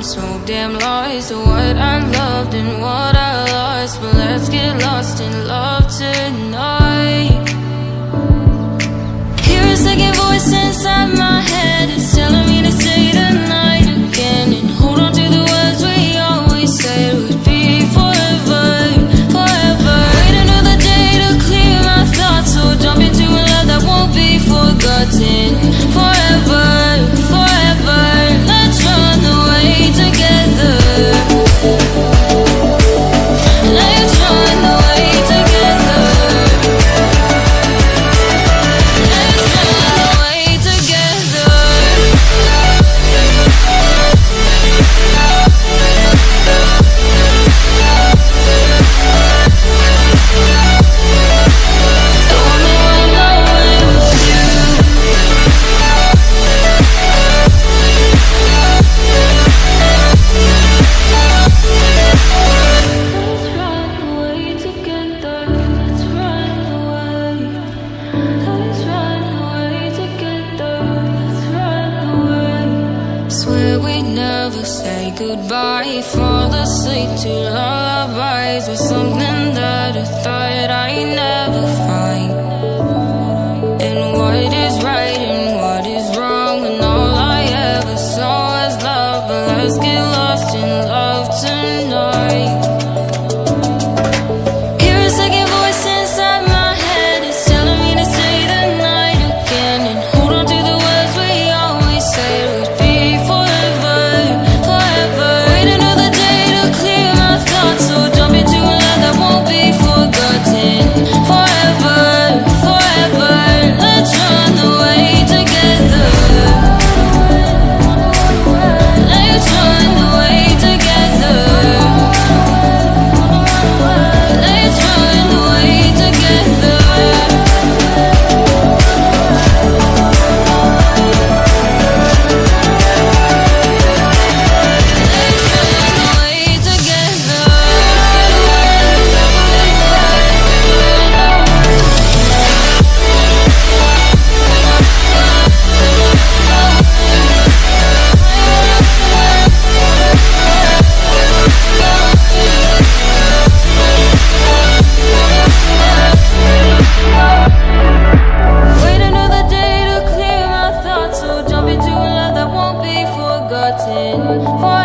so damn lost to what I loved and what I lost. But let's get lost in love tonight. Hear a second voice inside my head, it's telling me to stay the night again and hold on to the words we always said would be forever, forever. Wait another day to clear my thoughts, so jump into a love that won't be forgotten. Forever, forever, let's run away together. Let's run away together. Let's run away together. Don't wanna run away with you. Let's run away together. Let's run away. Let's run away together. Let's run away. Swear we never say goodbye. Fall asleep to lullabies with something that I thought I'd never find. And what is right and what is wrong, and all I ever saw was love. But let's get lost in love tonight. Hear a second voice inside my head, it's telling me to stay the night again and hold on to the words we always said would be forever, forever. Wait another day to clear my thoughts, so jump into a love that won't be forgotten. Forever, forever, let's run away together. Let's run away together. Let's run away together. Let's run away together. Wait another day to clear my thoughts, so jump into a love that won't be forgotten.